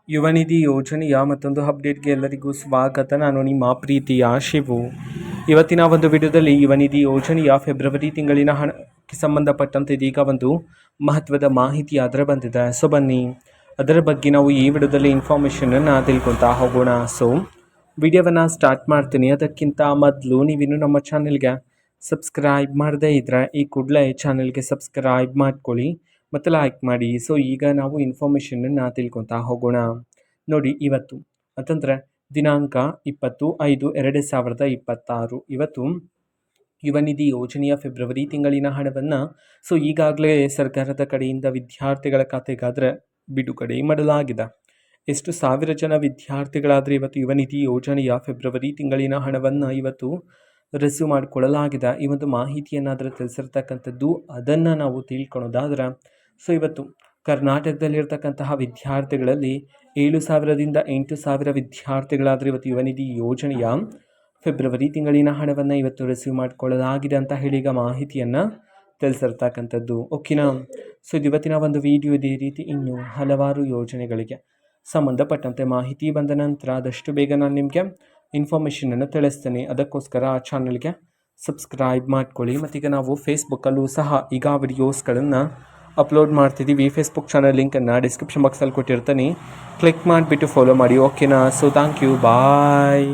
ಯುವ ನಿಧಿ ಯೋಜನೆಯ ಮತ್ತೊಂದು ಅಪ್ಡೇಟ್ಗೆ ಎಲ್ಲರಿಗೂ ಸ್ವಾಗತ. ನಾನು ನಿಮ್ಮ ಪ್ರೀತಿಯ ಶಿವು. ಇವತ್ತಿನ ಒಂದು ವಿಡಿಯೋದಲ್ಲಿ ಯುವ ನಿಧಿ ಯೋಜನೆಯ ಫೆಬ್ರವರಿ ತಿಂಗಳಿನ ಹಣಕ್ಕೆ ಸಂಬಂಧಪಟ್ಟಂತೆ ಇದೀಗ ಒಂದು ಮಹತ್ವದ ಮಾಹಿತಿ ಅದರ ಬಂದಿದೆ. ಸೊ ಬನ್ನಿ ಅದರ ಬಗ್ಗೆ ನಾವು ಈ ವಿಡಿಯೋದಲ್ಲಿ ಇನ್ಫಾರ್ಮೇಷನನ್ನು ತಿಳ್ಕೊತಾ ಹೋಗೋಣ. ಸೊ ವಿಡಿಯೋವನ್ನು ಸ್ಟಾರ್ಟ್ ಮಾಡ್ತೀನಿ. ಅದಕ್ಕಿಂತ ಮೊದಲು ನೀವಿನ್ನು ನಮ್ಮ ಚಾನೆಲ್ಗೆ ಸಬ್ಸ್ಕ್ರೈಬ್ ಮಾಡದೇ ಇದ್ದರೆ ಈ ಕೂಡಲೇ ಚಾನೆಲ್ಗೆ ಸಬ್ಸ್ಕ್ರೈಬ್ ಮಾಡ್ಕೊಳ್ಳಿ ಮತ್ತು ಲೈಕ್ ಮಾಡಿ. ಸೊ ಈಗ ನಾವು ಇನ್ಫಾರ್ಮೇಷನನ್ನು ತಿಳ್ಕೊತಾ ಹೋಗೋಣ. ನೋಡಿ, ಇವತ್ತು ಅಂತಂದರೆ ದಿನಾಂಕ 20/5/2026 ಇವತ್ತು ಯುವ ನಿಧಿ ಯೋಜನೆಯ ಫೆಬ್ರವರಿ ತಿಂಗಳಿನ ಹಣವನ್ನು ಈಗಾಗಲೇ ಸರ್ಕಾರದ ಕಡೆಯಿಂದ ವಿದ್ಯಾರ್ಥಿಗಳ ಖಾತೆಗಾದರೆ ಬಿಡುಗಡೆ ಮಾಡಲಾಗಿದೆ. ಎಷ್ಟು ಸಾವಿರ ಜನ ವಿದ್ಯಾರ್ಥಿಗಳಾದರೆ ಇವತ್ತು ಯುವ ನಿಧಿ ಯೋಜನೆಯ ಫೆಬ್ರವರಿ ತಿಂಗಳಿನ ಹಣವನ್ನು ಇವತ್ತು ರಿಸೀವ್ ಮಾಡಿಕೊಳ್ಳಲಾಗಿದೆ. ಈ ಒಂದು ಮಾಹಿತಿಯನ್ನಾದರೆ ತಿಳಿಸಿರ್ತಕ್ಕಂಥದ್ದು, ಅದನ್ನು ನಾವು ತಿಳ್ಕೊಳೋದಾದ್ರೆ ಇವತ್ತು ಕರ್ನಾಟಕದಲ್ಲಿರ್ತಕ್ಕಂತಹ ವಿದ್ಯಾರ್ಥಿಗಳಲ್ಲಿ 7,000ದಿಂದ 8,000 ವಿದ್ಯಾರ್ಥಿಗಳಾದರೆ ಇವತ್ತು ಯುವ ನಿಧಿ ಯೋಜನೆಯ ಫೆಬ್ರವರಿ ತಿಂಗಳಿನ ಹಣವನ್ನು ಇವತ್ತು ರಿಸೀವ್ ಮಾಡಿಕೊಳ್ಳಲಾಗಿದೆ ಅಂತ ಹೇಳಿ ಈಗ ಮಾಹಿತಿಯನ್ನು ತಿಳಿಸಿರ್ತಕ್ಕಂಥದ್ದು. ಓಕೆನಾ? ಇದು ಇವತ್ತಿನ ಒಂದು ವಿಡಿಯೋ. ಇದೇ ರೀತಿ ಇನ್ನೂ ಹಲವಾರು ಯೋಜನೆಗಳಿಗೆ ಸಂಬಂಧಪಟ್ಟಂತೆ ಮಾಹಿತಿ ಬಂದ ನಂತರ ಆದಷ್ಟು ಬೇಗ ನಾನು ನಿಮಗೆ ಇನ್ಫಾರ್ಮೇಷನನ್ನು ತಿಳಿಸ್ತೇನೆ. ಅದಕ್ಕೋಸ್ಕರ ಆ ಚಾನಲ್ಗೆ ಸಬ್ಸ್ಕ್ರೈಬ್ ಮಾಡ್ಕೊಳ್ಳಿ. ಮತ್ತೀಗ ನಾವು ಫೇಸ್ಬುಕ್ಕಲ್ಲೂ ಸಹ ಈಗ ವಿಡಿಯೋಸ್ಗಳನ್ನು ಅಪ್ಲೋಡ್ ಮಾಡ್ತಿದ್ದೀವಿ. ಫೇಸ್ಬುಕ್ ಚಾನಲ್ ಲಿಂಕನ್ನು ಡಿಸ್ಕ್ರಿಪ್ಷನ್ ಬಾಕ್ಸಲ್ಲಿ ಕೊಟ್ಟಿರ್ತೀನಿ, ಕ್ಲಿಕ್ ಮಾಡಿಬಿಟ್ಟು ಫಾಲೋ ಮಾಡಿ. ಓಕೆನಾ? So thank you, bye.